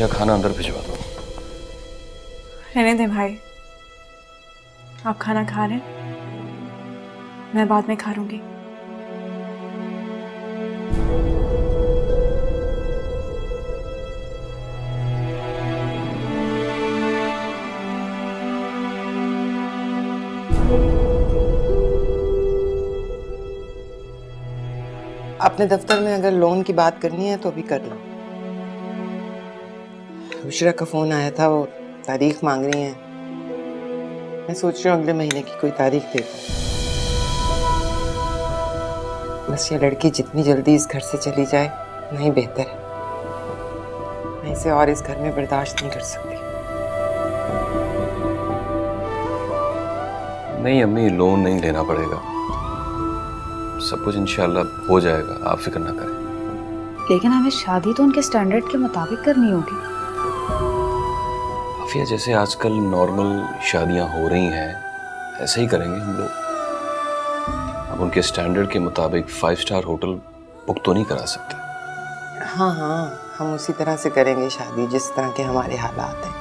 या खाना अंदर भिजवा दो। रहने दे भाई, आप खाना खा लें, मैं बाद में खा लूंगी। अपने दफ्तर में अगर लोन की बात करनी है तो अभी कर लो। बुशरा का फोन आया था, वो तारीख मांग रही है। मैं सोच रही हूँ अगले महीने की कोई तारीख दे दूँ। बस ये लड़की जितनी जल्दी इस घर से चली जाए नहीं बेहतर है। मैं इसे और इस घर में बर्दाश्त नहीं कर सकती। नहीं अम्मी, लोन नहीं लेना पड़ेगा, सब कुछ इंशाल्लाह हो जाएगा, आप फिक्र ना करें। लेकिन हमें शादी तो उनके स्टैंडर्ड के मुताबिक करनी होगी। आफिया, जैसे आजकल नॉर्मल शादियां हो रही हैं ऐसे ही करेंगे हम लोग। अब उनके स्टैंडर्ड के मुताबिक 5 स्टार होटल बुक तो नहीं करा सकते। हाँ हाँ, हम उसी तरह से करेंगे शादी जिस तरह के हमारे हालात हैं।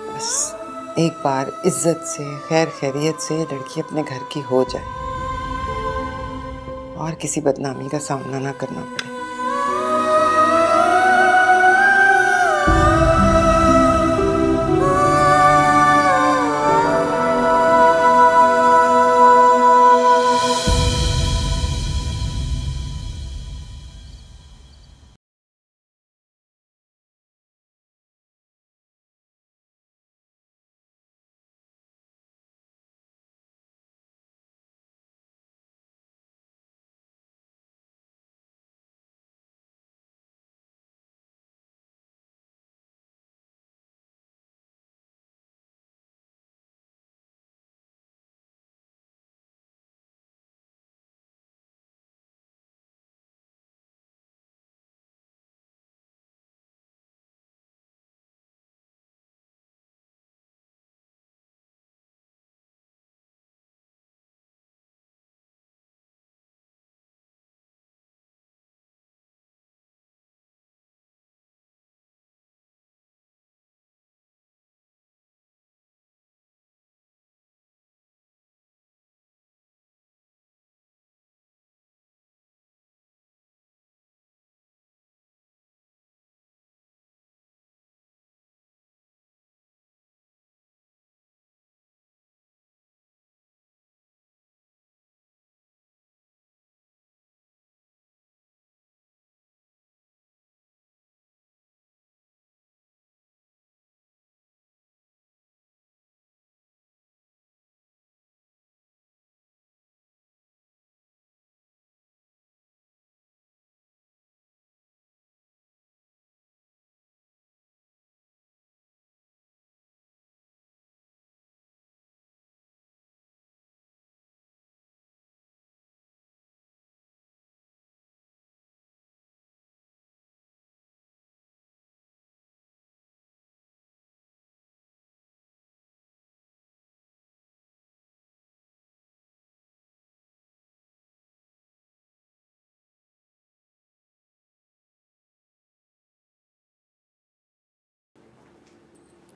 बस एक बार इज्जत से खैर खैरियत से लड़की अपने घर की हो जाए और किसी बदनामी का सामना ना करना पड़े।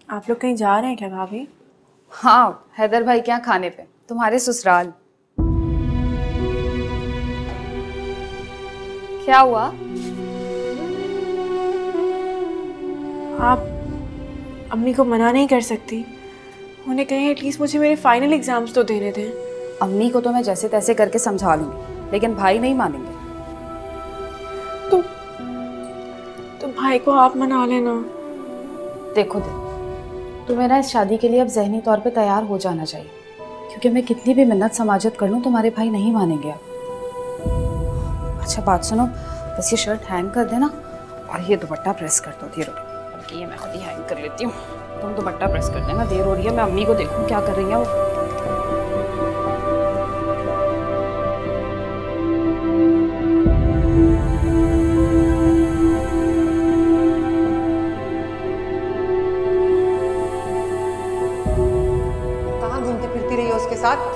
आप लोग कहीं जा रहे हैं क्या भाभी? हाँ, हैदर भाई के यहाँ खाने पे, तुम्हारे ससुराल। क्या हुआ? आप अम्मी को मना नहीं कर सकती? उन्हें कहें एटलीस्ट मुझे मेरे फाइनल एग्जाम्स तो देने दें। अम्मी को तो मैं जैसे तैसे करके समझा लूंगी, लेकिन भाई नहीं मानेंगे। तो भाई को आप मना लेना। देखो तुम्हें ना इस शादी के लिए अब ज़हनी तौर पे तैयार हो जाना चाहिए, क्योंकि मैं कितनी भी मिन्नत समाजत कर लूँ तुम्हारे भाई नहीं मानेंगे अब। अच्छा बात सुनो, बस ये शर्ट हैंग कर देना और ये दुपट्टा प्रेस कर दो। देर हो रही, बल्कि ये मैं खुद ही हैंग कर लेती हूँ, तुम दुपट्टा प्रेस कर देना। देर हो रही है, मैं अम्मी को देखूँ क्या कर रही है वो।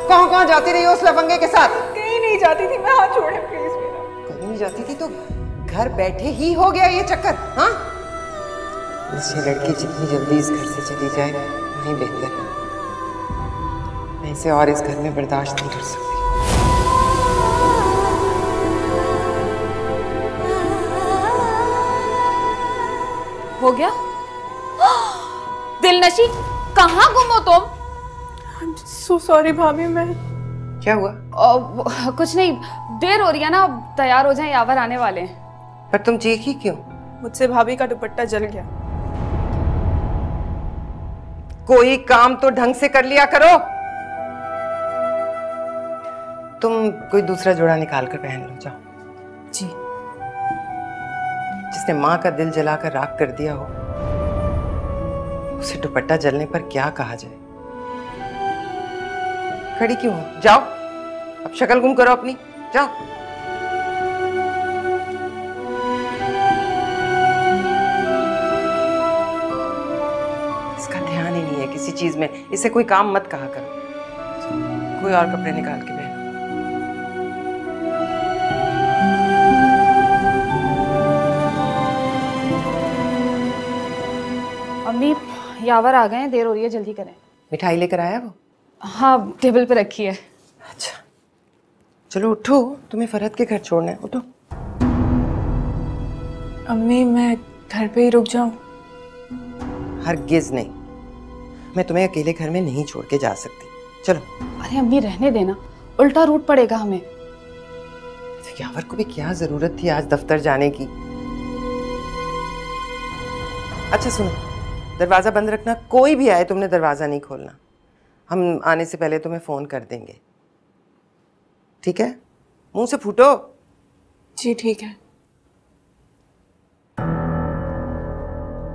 कहाँ जाती रही हो उस लफंगे के साथ? कहीं नहीं जाती थी मैं, हाथ छोड़े प्लीज मेरा। कहीं नहीं जाती थी तो घर बैठे ही हो गया ये चक्कर। हाँ, बस ये लड़की जितनी जल्दी इस घर से चली जाए नहीं बेहतर है। मैं इसे और इस घर में बर्दाश्त नहीं कर सकती। हो गया? दिलनशी, कहाँ गुम हो तुम? सो सॉरी भाभी। मैं क्या हुआ? कुछ नहीं, देर हो रही है ना, तैयार हो जाएं, यावर आने वाले हैं। पर तुम चीखी क्यों? मुझसे भाभी का दुपट्टा जल गया। कोई काम तो ढंग से कर लिया करो। तुम कोई दूसरा जोड़ा निकाल कर पहन लो, जाओ। जी। जिसने माँ का दिल जलाकर राख कर दिया हो, उसे दुपट्टा जलने पर क्या कहा जाए? खड़ी क्यों हो? जाओ, अब शक्ल गुम करो अपनी, जाओ। इसका ध्यान ही नहीं है किसी चीज में। इसे कोई काम मत कहा करो। कोई और कपड़े निकाल के पहनो। अम्मी, यावर आ गए हैं, देर हो रही है, जल्दी करें। मिठाई लेकर आया वो? हाँ, टेबल पे रखी है। अच्छा, चलो उठो, तुम्हें फरहत के घर छोड़ना है, उठो। अम्मी, मैं घर पे ही रुक जाऊं? हरगिज नहीं, मैं तुम्हें अकेले घर में नहीं छोड़ के जा सकती। चलो। अरे अम्मी, रहने देना, उल्टा रूट पड़ेगा हमें। तो यावर को भी क्या जरूरत थी आज दफ्तर जाने की? अच्छा सुनो, दरवाजा बंद रखना, कोई भी आए तुमने दरवाजा नहीं खोलना। हम आने से पहले तुम्हें फोन कर देंगे, ठीक है? मुंह से फूटो। जी ठीक है।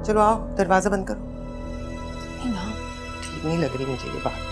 चलो आओ, दरवाजा बंद करो। नहीं ना, ठीक नहीं लग रही मुझे ये बात।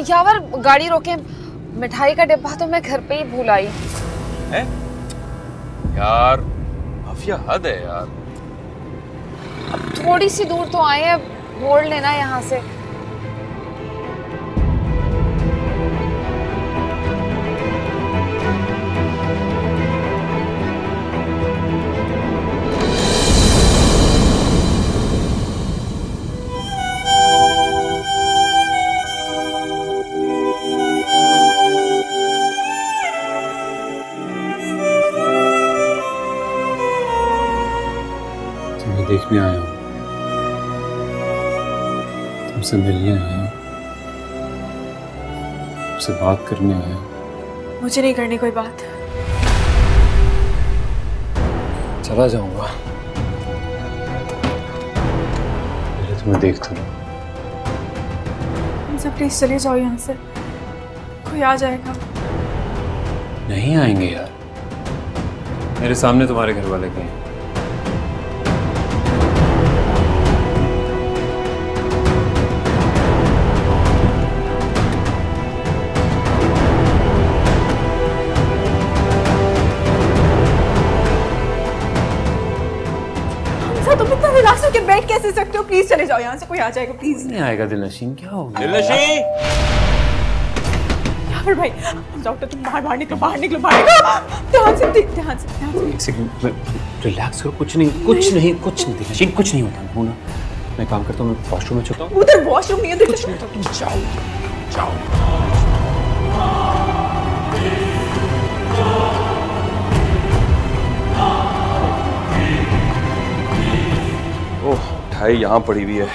यावर, गाड़ी रोके, मिठाई का डिब्बा तो मैं घर पे ही भूल आई। है? यार माफिया हद है यार। अब थोड़ी सी दूर तो आए हैं, मोड़ लेना यहाँ से। देखने आया हूँ, तुमसे मिलने आया हूँ, तुमसे बात करने आया हूँ। मुझे नहीं करनी कोई बात। चला जाऊंगा, पहले तुम्हें देख तो लो। मुझे प्लीज चले जाओ यहाँ से, कोई आ जाएगा। नहीं आएंगे यार, मेरे सामने तुम्हारे घर वाले कहीं। तुम इतना रिलैक्स होकर बैठ कैसे सकते हो? प्लीज चले जाओ यहाँ से, कोई आ जाएगा प्लीज। नहीं आएगा दिलनशीन, क्या हो गया? दिलनशी! यावर भाई, डॉक्टर तुम बाहर निकलो, बाहर निकलो, बाहर निकलो। ध्यान से, ध्यान से, ध्यान से। एक सेकंड, रिलैक्स करो, कुछ नहीं दिलनशीन, कुछ नहीं होता। हो ना, मैं काम करता हूँ, मैं वॉशरूम में चलता हूँ। उधर वॉशरूम नहीं है, कुछ नहीं होता, तुम जाओ। ओह मिठाई यहाँ पड़ी हुई है।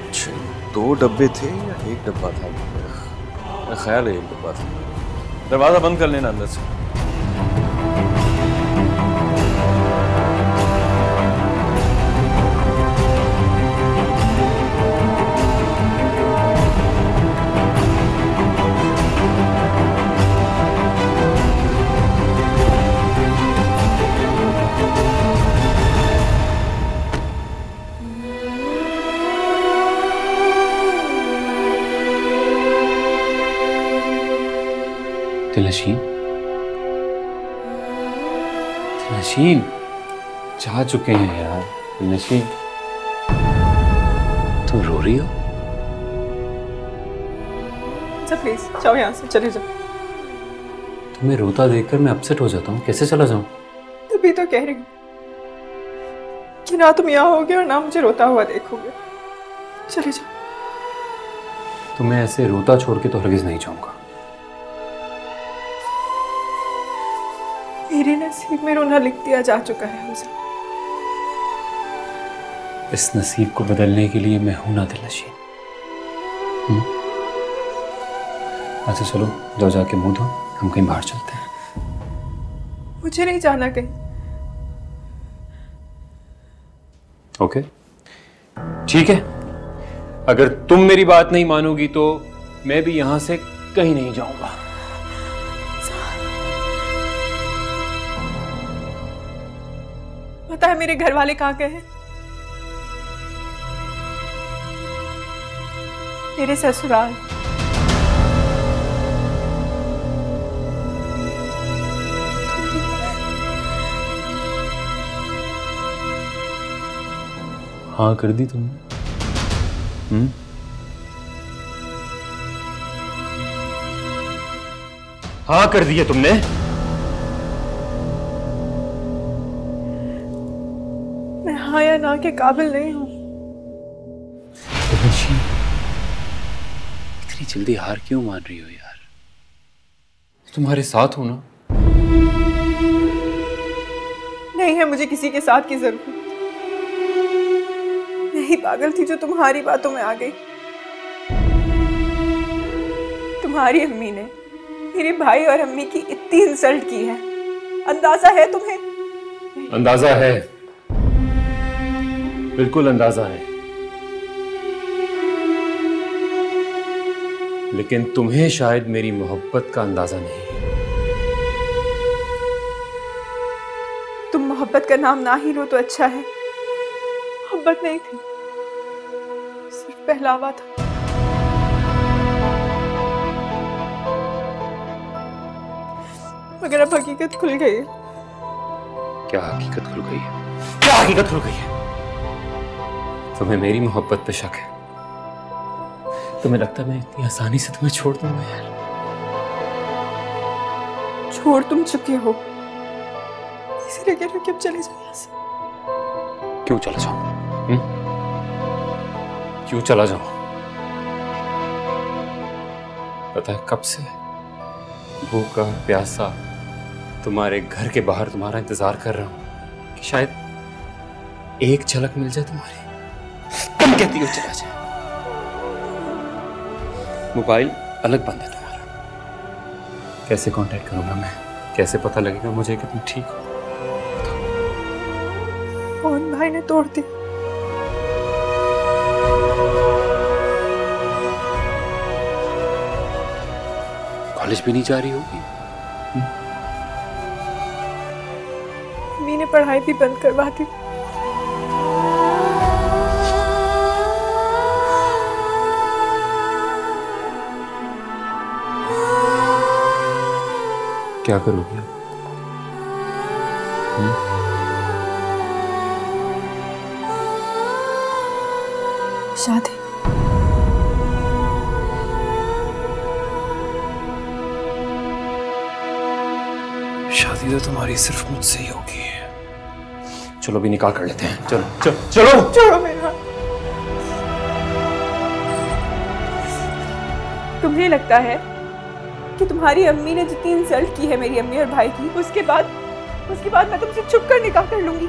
अच्छा, 2 डब्बे थे या 1 डब्बा था? मेरा ख्याल है 1 डब्बा था। दरवाजा बंद कर लेना अंदर से। दिलनशीन, दिलनशीन, जा चुके हैं यार। दिलनशीन, तुम रो रही हो? अच्छा प्लीज जाओ यहाँ से, चले जाओ। तुम्हें रोता देखकर मैं अपसेट हो जाता हूँ, कैसे चला जाऊँ? तभी तो कह रही हूँ कि ना तुम यहाँ होगे और ना मुझे रोता हुआ देखोगे। चले जाओ। तुम्हें ऐसे रोता छोड़ के तो हरगिज नहीं जाऊंगा। मेरे नसीब में रोना लिख दिया जा चुका है उसे। इस नसीब को बदलने के लिए मैं हूं ना दिलनशीन। अच्छा चलो, जाओ जाके मुंह धो, हम कहीं बाहर चलते हैं। मुझे नहीं जाना कहीं। ओके ठीक है, अगर तुम मेरी बात नहीं मानोगी तो मैं भी यहां से कहीं नहीं जाऊंगा। पता है मेरे घर वाले कहाँ गए हैं? मेरे ससुराल। हाँ कर दी तुमने? हाँ कर दी है तुमने? मैं हाँ या ना के काबिल नहीं हूं। इतनी जल्दी हार क्यों मान रही हो यार? तुम्हारे साथ हो ना? नहीं है मुझे किसी के साथ की जरूरत। मैं ही पागल थी जो तुम्हारी बातों में आ गई। तुम्हारी अम्मी ने मेरे भाई और अम्मी की इतनी इंसल्ट की है, अंदाजा है तुम्हें? अंदाजा है, बिल्कुल अंदाजा है, लेकिन तुम्हें शायद मेरी मोहब्बत का अंदाजा नहीं है। तुम मोहब्बत का नाम ना ही लो तो अच्छा है। मोहब्बत नहीं थी, सिर्फ पहलावा था। मगर अब हकीकत खुल गई है। क्या हकीकत खुल गई है? क्या हकीकत खुल गई है? तुम्हें मेरी मोहब्बत पे शक है? तुम्हें लगता है मैं इतनी आसानी से तुम्हें छोड़ दूंगा यार? छोड़ तुम चुके हो, इसलिए कह रहे हो कि अब चले जाओ यहाँ से। क्यों चला जाऊं? क्यों चला जाऊं? पता है कब से भूखा प्यासा तुम्हारे घर के बाहर तुम्हारा इंतजार कर रहा हूं कि शायद एक झलक मिल जाए तुम्हारी। तुम कहती हो चला जाए। मोबाइल अलग बंद है तुम्हारा, कैसे कांटेक्ट करूंगा मैं? कैसे पता लगेगा मुझे कि तुम ठीक हो? फोन भाई ने तोड़ दिया। कॉलेज भी नहीं जा रही होगी? मम्मी ने पढ़ाई भी बंद करवा दी। क्या करोगी? शादी। शादी तो तुम्हारी सिर्फ मुझसे ही होगी। चलो भी निकाह कर लेते हैं। चलो चलो चलो। छोड़ो मेरा हाथ। तुम्हें लगता है कि तुम्हारी अम्मी ने जितनी इंसल्ट की है मेरी अम्मी और भाई की, उसके बाद मैं तुमसे छुप कर निकाह कर लूंगी?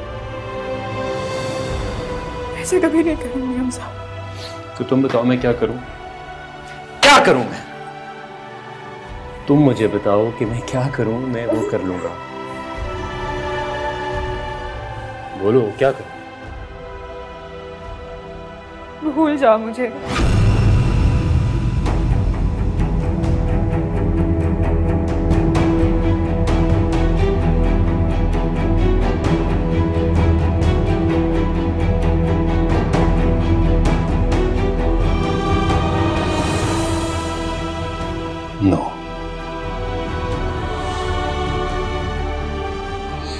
मैं ऐसे कभी नहीं करूंगी हमजा। तो तुम बताओ मैं क्या करूं? क्या करूं मैं? तुम मुझे बताओ कि मैं क्या करूं, मैं वो कर लूंगा। बोलो क्या करूं? भूल जाओ मुझे। नो,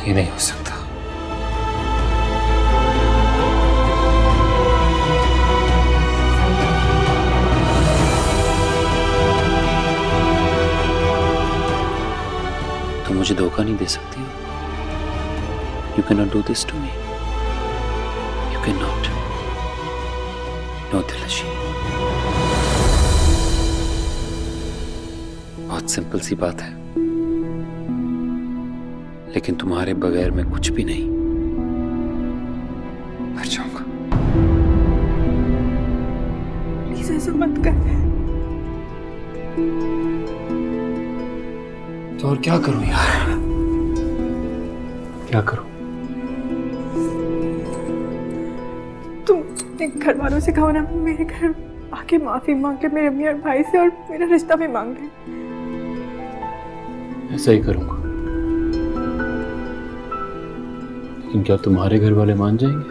ये नहीं हो सकता। तुम मुझे धोखा नहीं दे सकती हो। You can not do this to me. You can not. No Dilnasheen. बहुत सिंपल सी बात है, लेकिन तुम्हारे बगैर मैं कुछ भी नहीं। मर जाऊंगा। प्लीज ऐसा मत कर। तो और क्या करूं यार? क्या करूं? तुम अपने घर वालों से कहो ना मेरे घर आके माफी मांग ले मेरे अम्मी और भाई से, और मेरा रिश्ता भी मांग ले। ऐसा ही करूंगा। लेकिन क्या तुम्हारे घर वाले मान जाएंगे?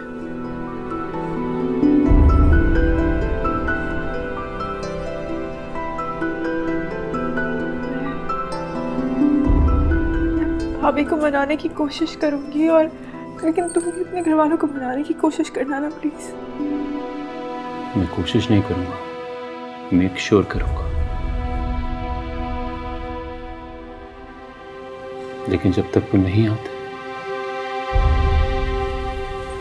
भाभी को मनाने की कोशिश करूंगी, और लेकिन तुम भी अपने घर वालों को मनाने की कोशिश करना ना प्लीज। मैं कोशिश नहीं करूंगा, मेक श्योर करूंगा। लेकिन जब तक वो नहीं आते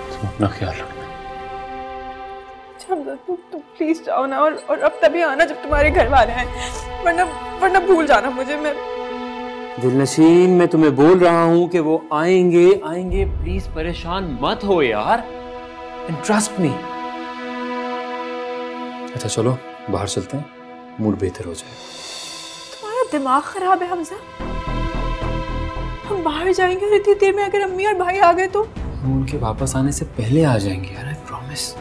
तुम अपना ख्याल रखना। तुम प्लीज जाओ ना, और अब तभी आना जब तुम्हारे घर वाले हैं, वरना भूल जाना मुझे। मैं दिलनशीन, मैं तुम्हें बोल रहा हूं कि वो आएंगे आएंगे। प्लीज परेशान मत हो यार, एंड ट्रस्ट मी। अच्छा चलो बाहर चलते हैं, मूड बेहतर हो जाए। तुम्हारा दिमाग खराब है हमजा। हम बाहर जाएंगे और इतनी देर में अगर अम्मी और भाई आ गए तो? हम उनके वापस आने से पहले आ जाएंगे यार, आई प्रॉमिस।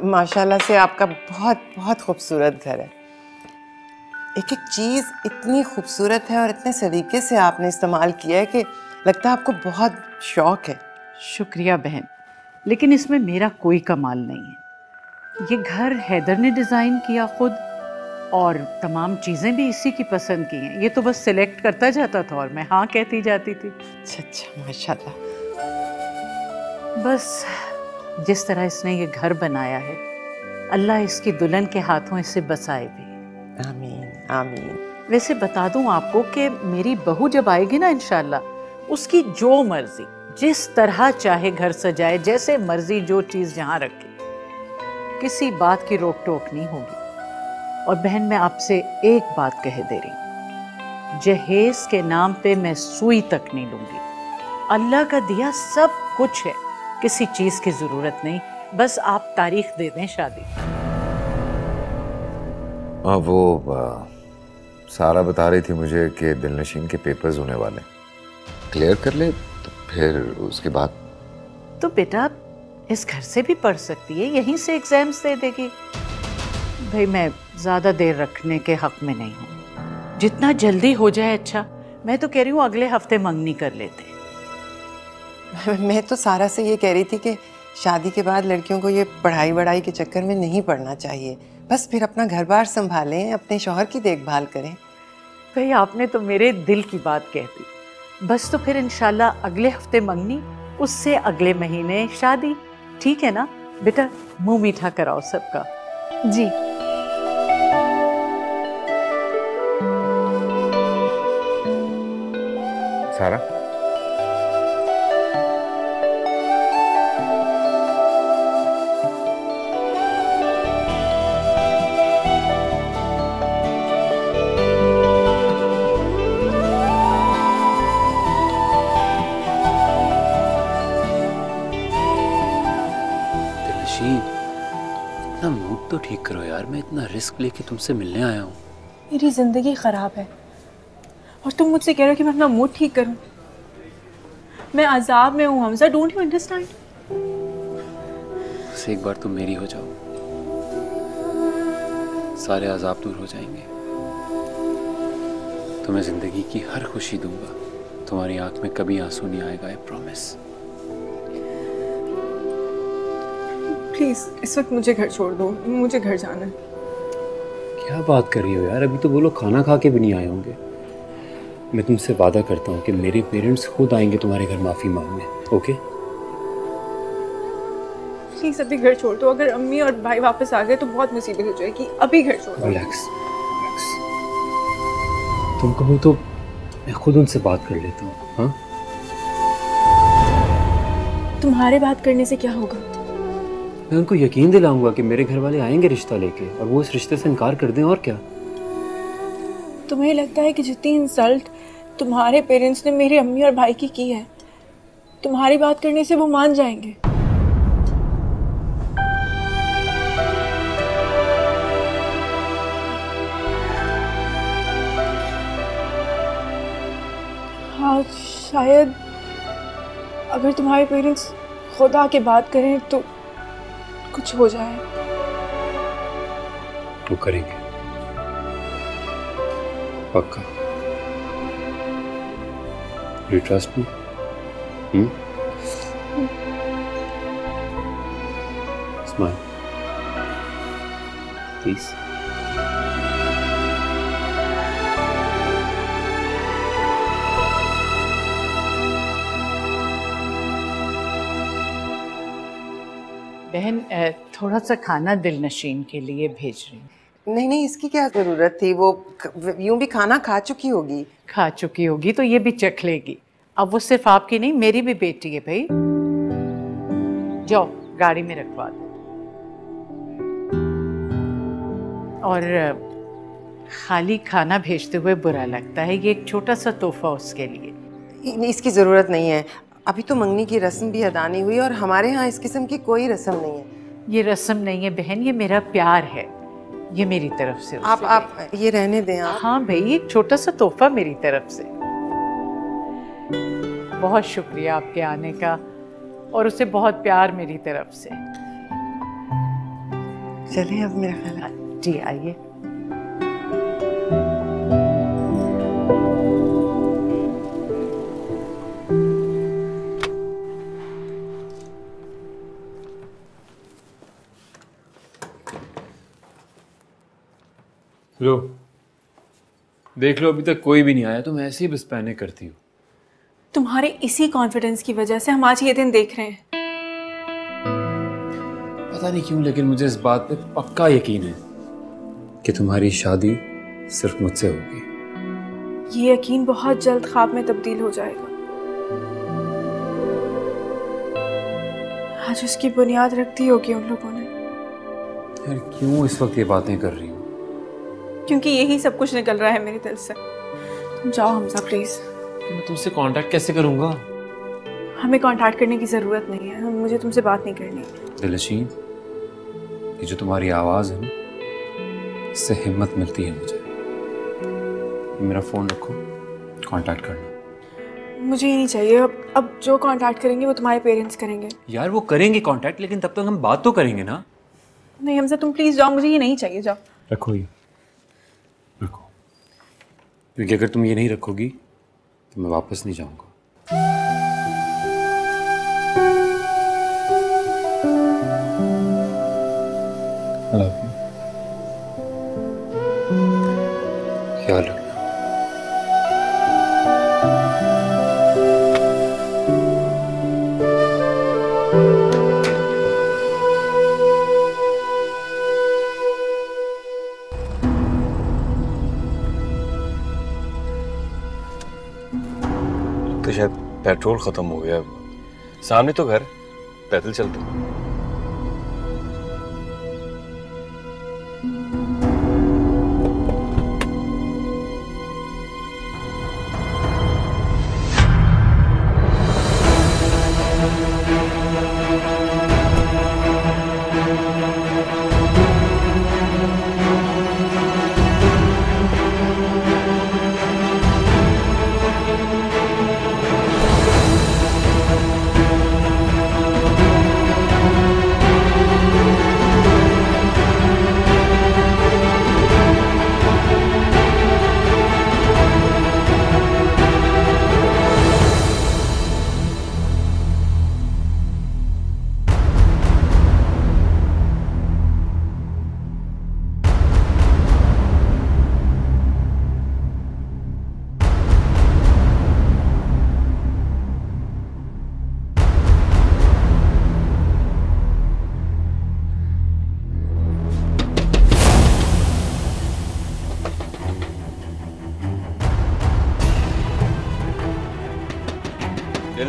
माशाल्लाह से आपका बहुत बहुत खूबसूरत घर है। एक एक चीज़ इतनी खूबसूरत है और इतने सलीके से आपने इस्तेमाल किया है कि लगता है आपको बहुत शौक है। शुक्रिया बहन, लेकिन इसमें मेरा कोई कमाल नहीं है। ये घर हैदर ने डिज़ाइन किया खुद, और तमाम चीज़ें भी इसी की पसंद की हैं। ये तो बस सिलेक्ट करता जाता था और मैं हाँ कहती जाती थी। अच्छा माशाल्लाह। बस जिस तरह इसने ये घर बनाया है, अल्लाह इसकी दुल्हन के हाथों इसे बसाए भी। आमीन आमीन। वैसे बता दूं आपको कि मेरी बहू जब आएगी ना इंशाल्लाह, उसकी जो मर्जी जिस तरह चाहे घर सजाए, जैसे मर्जी जो चीज़ जहाँ रखे, किसी बात की रोक टोक नहीं होगी। और बहन मैं आपसे एक बात कह दे रही हूँ, जहेज के नाम पे मैं सुई तक नहीं लूँगी। अल्लाह का दिया सब कुछ है, किसी चीज़ की ज़रूरत नहीं, बस आप तारीख दे दें शादी। सारा बता रही थी मुझे कि दिलनशीन के पेपर्स होने वाले, क्लियर कर ले तो फिर उसके बाद। तो बेटा इस घर से भी पढ़ सकती है, यहीं से एग्जाम्स दे देगी। भाई मैं ज़्यादा देर रखने के हक में नहीं हूँ, जितना जल्दी हो जाए अच्छा। मैं तो कह रही हूँ अगले हफ्ते मंगनी कर लेते। मैं तो सारा से ये कह रही थी कि शादी के बाद लड़कियों को ये पढ़ाई वढ़ाई के चक्कर में नहीं पढ़ना चाहिए, बस फिर अपना घर बार संभालें, अपने शौहर की देखभाल करें। भाई आपने तो मेरे दिल की बात कह दी। बस तो फिर इंशाल्लाह अगले हफ्ते मंगनी, उससे अगले महीने शादी। ठीक है ना बेटा? मुंह मीठा कराओ सबका। जी। सारा अपना मूड तो ठीक करो यार, मैं इतना रिस्क लेके तुमसे मिलने आया हूँ। मेरी जिंदगी खराब है और तुम मुझसे कह रहे हो कि मैं अपना मूड ठीक करूं। मैं अजाब में हूँ हमजा, डोंट यू अंडरस्टैंड? बस एक बार तुम मेरी हो जाओ, सारे अजाब दूर हो जाएंगे। तुम्हें जिंदगी की हर खुशी दूंगा, तुम्हारी आंख में कभी आंसू नहीं आएगा, आई प्रॉमिस। प्लीज इस वक्त मुझे घर छोड़ दो, मुझे घर जाना है। क्या बात कर रही हो यार, अभी तो वो लोग खाना खा के भी नहीं आए होंगे। मैं तुमसे वादा करता हूँ कि मेरे पेरेंट्स खुद आएंगे तुम्हारे घर माफी मांगने, ओके? प्लीज अभी घर छोड़ दो, अगर अम्मी और भाई वापस आ गए तो बहुत मुसीबत हो जाएगी, अभी घर छोड़ दो। रिलैक्स, तुम कहो तो मैं खुद उनसे बात कर लेता हूँ। हाँ, तुम्हारे बात करने से क्या होगा? मैं उनको यकीन दिलाऊंगा कि मेरे घर वाले आएंगे रिश्ता लेके, और वो इस रिश्ते से इनकार कर दें, और क्या? तुम्हें लगता है कि जितनी इंसल्ट तुम्हारे पेरेंट्स ने मेरे अम्मी और भाई की है, तुम्हारी बात करने से वो मान जाएंगे? हाँ शायद अगर तुम्हारे पेरेंट्स खुद आके बात करें तो कुछ हो जाए। वो करेंगे पक्का। You trust me? Smile. Please. बहन थोड़ा सा खाना दिलनशीन के लिए भेज रही हूँ। नहीं, इसकी क्या ज़रूरत थी, वो यूं भी खाना खा चुकी होगी। खा चुकी होगी तो ये भी चख लेगी। अब वो सिर्फ आपकी नहीं, मेरी भी बेटी है भाई। जाओ गाड़ी में रखवा दो। और खाली खाना भेजते हुए बुरा लगता है, ये एक छोटा सा तोहफा उसके लिए। इसकी ज़रूरत नहीं है, अभी तो मंगनी की रस्म भी अदा नहीं हुई और हमारे यहाँ इस किस्म की कोई रस्म नहीं है। ये रस्म नहीं है बहन, ये मेरा प्यार है, ये मेरी तरफ से। आप ये रहने दें आप। हाँ भाई, एक छोटा सा तोहफा मेरी तरफ से। बहुत शुक्रिया आपके आने का, और उसे बहुत प्यार मेरी तरफ से। चलिए अब मेरा ख्याल है। जी आइए। लो देख लो, अभी तक कोई भी नहीं आया, तुम ऐसे ही बस पहने करती हो। तुम्हारे इसी कॉन्फिडेंस की वजह से हम आज ये दिन देख रहे हैं। पता नहीं क्यों, लेकिन मुझे इस बात पे पक्का यकीन है कि तुम्हारी शादी सिर्फ मुझसे होगी। ये यकीन बहुत जल्द ख्वाब में तब्दील हो जाएगा। आज उसकी बुनियाद रख दी होगी उन लोगों ने। यार क्यों इस वक्त ये बातें कर रही हो? क्योंकि यही सब कुछ निकल रहा है मेरे दिल से। तुम जाओ हमजा प्लीज। मैं तुमसे कांटेक्ट कैसे करूंगा? हमें कांटेक्ट करने की जरूरत नहीं है, मुझे तुमसे बात नहीं करनी। दिलनशीन, ये जो तुम्हारी आवाज है ना, इससे हिम्मत मिलती है मुझे। मेरा फोन रखो, कांटेक्ट करना। मुझे ये नहीं चाहिए। अब जो कांटेक्ट करेंगे वो तुम्हारे पेरेंट्स करेंगे। यार वो करेंगे कांटेक्ट, लेकिन तब तक हम बात तो करेंगे ना। नहीं हमजा तुम प्लीज जाओ, मुझे ये नहीं चाहिए, जाओ। रखो ये, रखो, क्योंकि अगर तुम ये नहीं रखोगी तो मैं वापस नहीं जाऊंगा। I love you. ख्याल रखना। तो शायद पेट्रोल खत्म हो गया। सामने तो घर, पैदल चलते हैं।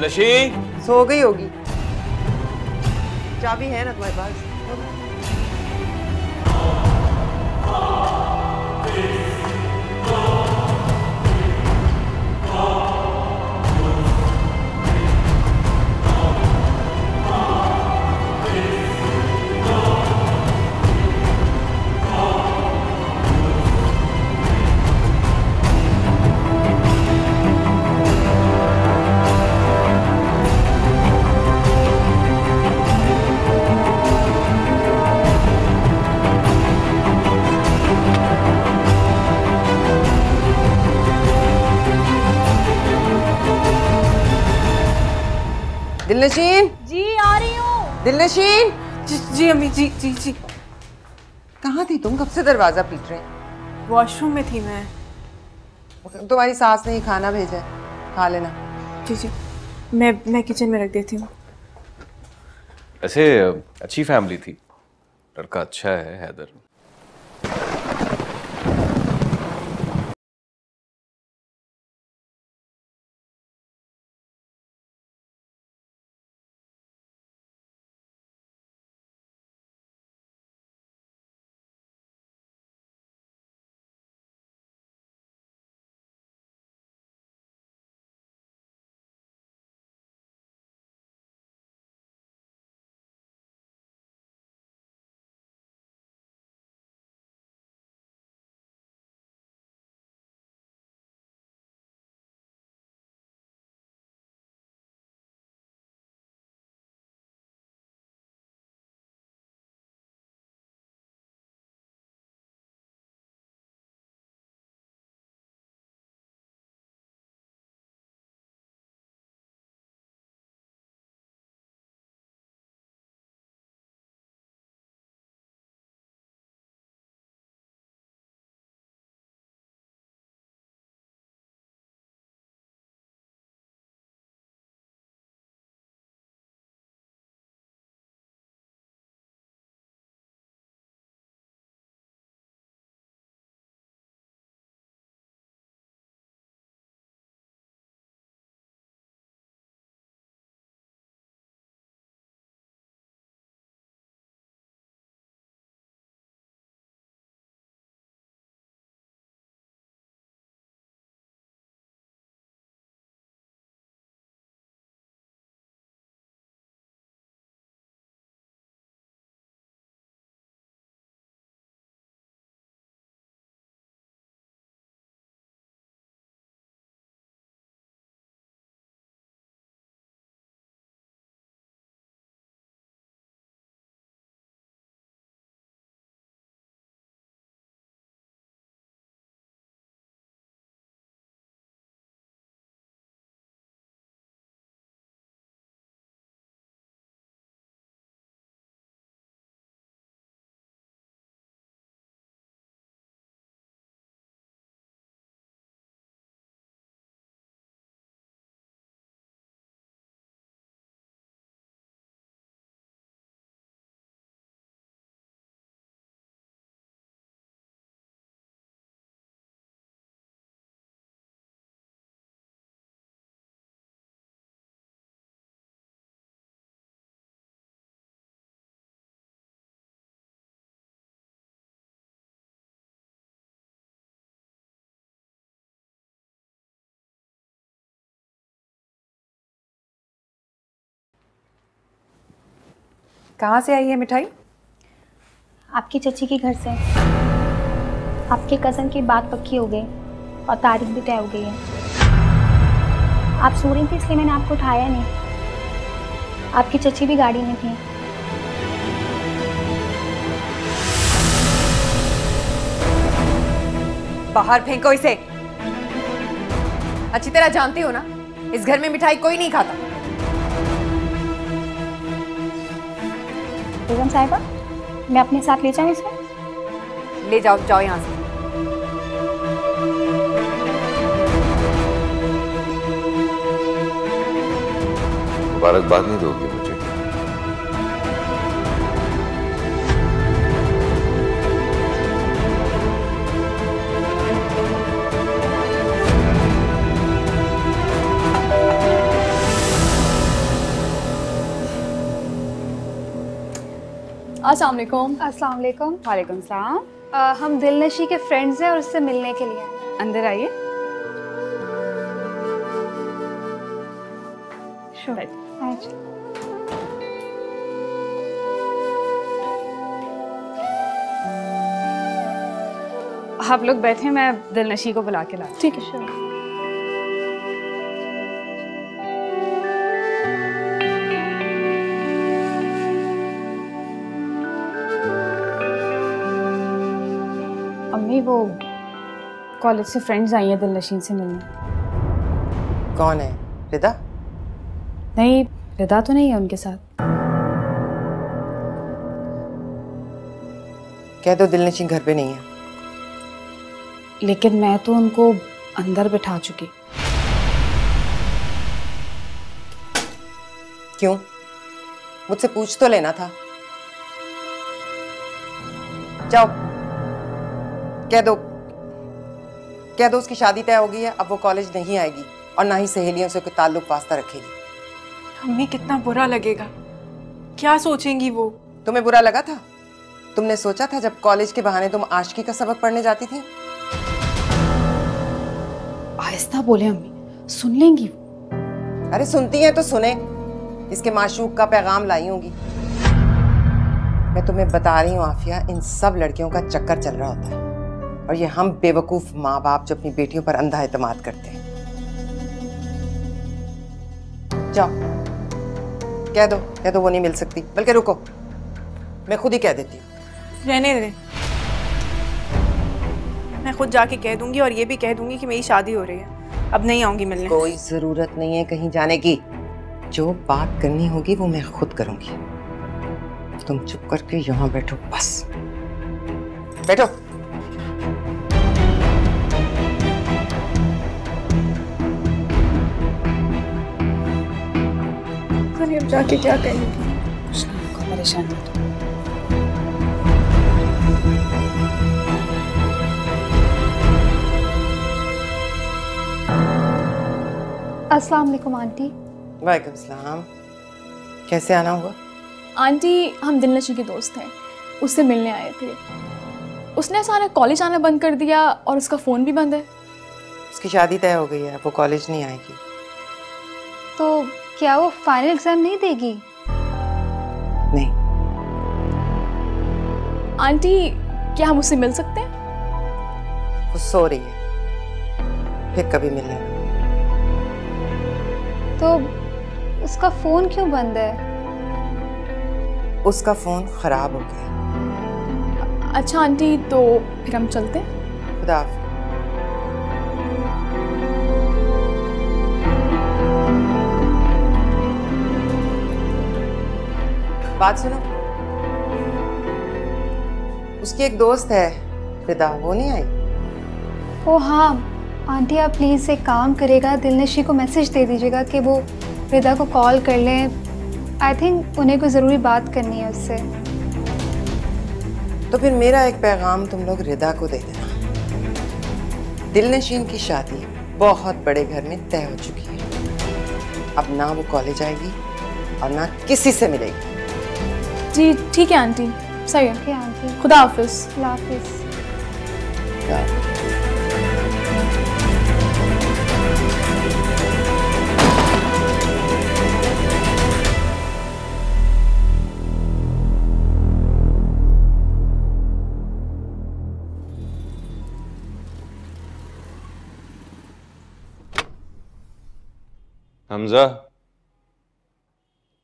दिलनशीं सो गई होगी। चाबी है ना तुम्हारे पास? दिलनशीं जी आ रही हूँ। दिलनशीं, जी अम्मी, जी जी जी। कहाँ थी तुम? कब से दरवाजा पीट रहे हैं? वॉशरूम में थी मैं। तुम्हारी सास ने खाना भेजा है, खा लेना। जी जी, मैं किचन में रख देती हूँ। ऐसे अच्छी फैमिली थी, लड़का अच्छा है हैदर। कहाँ से आई है मिठाई? आपकी चची के घर से। आपके कज़न की बात पक्की हो गई और तारीख भी तय हो गई है। आप सो रही थी इसलिए मैंने आपको उठाया नहीं। आपकी चची भी गाड़ी में थी। बाहर फेंको इसे। अच्छी तरह जानती हो ना, इस घर में मिठाई कोई नहीं खाता। बेगम साहिबा, मैं अपने साथ ले जाऊँ इसे? ले जाओ, जाओ यहाँ से। मुबारकबाद नहीं दोगे मुझे? अस्सलाम वालेकुम। अस्सलाम वालेकुम। वालेकुम सलाम। हम दिलनशी के फ्रेंड्स हैं और उससे मिलने के लिए आए हैं। अंदर आइए। अच्छा। आप लोग बैठे, मैं दिलनशी को बुला के ला। ठीक है, श्योर। अम्मी, वो कॉलेज से फ्रेंड्स आई हैं दिलनशीन से मिलने। कौन है? रिदा? नहीं, रिदा तो नहीं है उनके साथ। कह दो दिलनशीन घर पे नहीं है। लेकिन मैं तो उनको अंदर बिठा चुकी। क्यों? मुझसे पूछ तो लेना था। जाओ, कह दो उसकी शादी तय हो गई है, अब वो कॉलेज नहीं आएगी और ना ही सहेलियों से कोई ताल्लुक वास्ता रखेगी। अम्मी, कितना बुरा लगेगा, क्या सोचेंगी वो? तुम्हें बुरा लगा था? तुमने सोचा था जब कॉलेज के बहाने तुम आशिकी का सबक पढ़ने जाती थी? आहिस्ता बोले अम्मी, सुन लेंगी वो। अरे सुनती हैं तो सुने, इसके माशूक का पैगाम लाई होंगी। मैं तुम्हें बता रही हूँ आफिया, इन सब लड़कियों का चक्कर चल रहा होता है और ये हम बेवकूफ माँ बाप जो अपनी बेटियों पर अंधा एतमाद करते हैं। जाओ, कह दो वो नहीं मिल सकती। बल्कि रुको, मैं खुद ही कह देती हूँ। रहने दे, मैं खुद जाके कह दूंगी और ये भी कह दूंगी कि मेरी शादी हो रही है, अब नहीं आऊंगी मिलने। कोई जरूरत नहीं है कहीं जाने की, जो बात करनी होगी वो मैं खुद करूंगी। तुम चुप करके यहाँ बैठो, बस बैठो। अब जाके क्या कहेंगी? परेशान मत हो। अस्सलाम वालेकुम आंटी। वालेकुम सलाम। कैसे आना हुआ? आंटी, हम दिलनशी की दोस्त हैं, उससे मिलने आए थे। उसने अचानक कॉलेज आना बंद कर दिया और उसका फ़ोन भी बंद है। उसकी शादी तय हो गई है, वो कॉलेज नहीं आएगी। तो क्या वो फाइनल एग्जाम नहीं देगी? नहीं। आंटी, क्या हम उससे मिल सकते हैं? वो सो रही है, फिर कभी मिल लेना। तो उसका फोन क्यों बंद है? उसका फोन खराब हो गया। अच्छा आंटी, तो फिर हम चलते हैं। खुदा हाफिज़। बात सुनो, उसकी एक दोस्त है रिदा, वो नहीं आई? ओ हाँ आंटी, आप प्लीज़ एक काम करेगा, दिलनशी को मैसेज दे दीजिएगा कि वो रिदा को कॉल कर लें। आई थिंक उन्हें कोई ज़रूरी बात करनी है उससे। तो फिर मेरा एक पैगाम तुम लोग रिदा को दे देना। दिलनशीन की शादी बहुत बड़े घर में तय हो चुकी है। अब ना वो कॉलेज आएगी और ना किसी से मिलेगी। जी ठीक है आंटी, सही है। ओके आंटी, खुदा हाफिज़। अल्लाह हाफिज़। हमजा,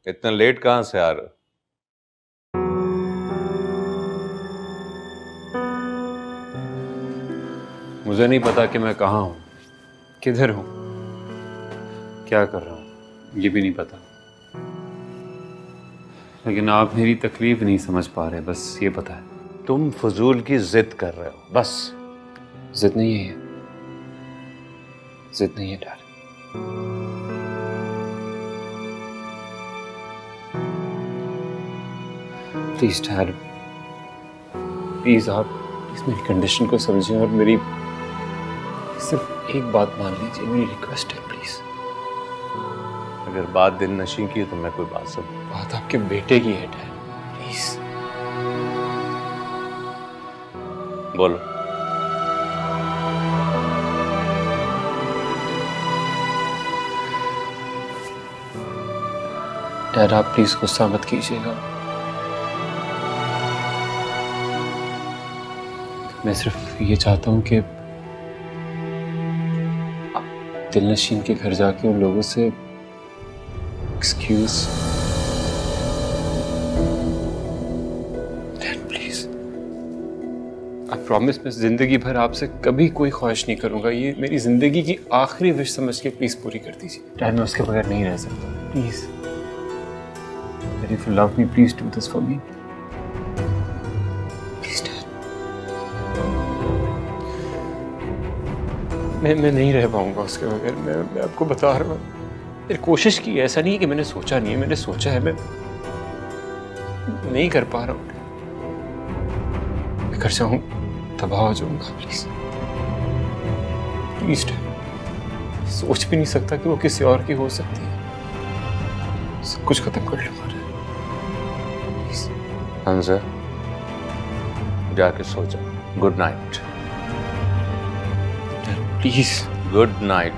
इतना लेट कहां से आ रहे? मुझे नहीं पता कि मैं कहाँ हूँ, किधर हूँ, क्या कर रहा हूँ, ये भी नहीं पता। लेकिन आप मेरी तकलीफ नहीं समझ पा रहे, बस ये पता है। तुम फजूल की जिद कर रहे हो, बस। जिद नहीं है ये, जिद नहीं है डैड। प्लीज डैड, प्लीज आप प्लीज मेरी कंडीशन को समझें और मेरी सिर्फ एक बात मान लीजिए, मेरी रिक्वेस्ट है प्लीज। अगर बात दिल नशी की तो मैं कोई बात सब। बात आपके बेटे की है डैड, प्लीज। बोलो। डैड आप प्लीज गुस्सा मत कीजिएगा। मैं सिर्फ ये चाहता हूं कि आप दिलनशीन के घर जाके उन लोगों say excuse. Dad please, I promise मैं जिंदगी भर आपसे कभी कोई ख्वाहिश नहीं करूंगा। ये मेरी जिंदगी की आखिरी विश समझ के प्लीज पूरी कर दीजिए। डैड मैं उसके बगैर नहीं रह सकता, please. If you love me, please do this for me. Please, Dad. मैं नहीं रह पाऊंगा उसके बगैर। मैं आपको बता रहा हूँ, मैंने कोशिश की। ऐसा नहीं है कि मैंने सोचा नहीं है, मैंने सोचा है। मैं नहीं कर पा रहा हूँ। मैं कर जाऊँ तबाह हो जाऊंगा। प्लीज प्लीज डैड, सोच भी नहीं सकता कि वो किसी और की हो सकती है। सब कुछ खत्म कर लूंगा। हमजा, जाके सो जाओ। Good night. Please. Good night.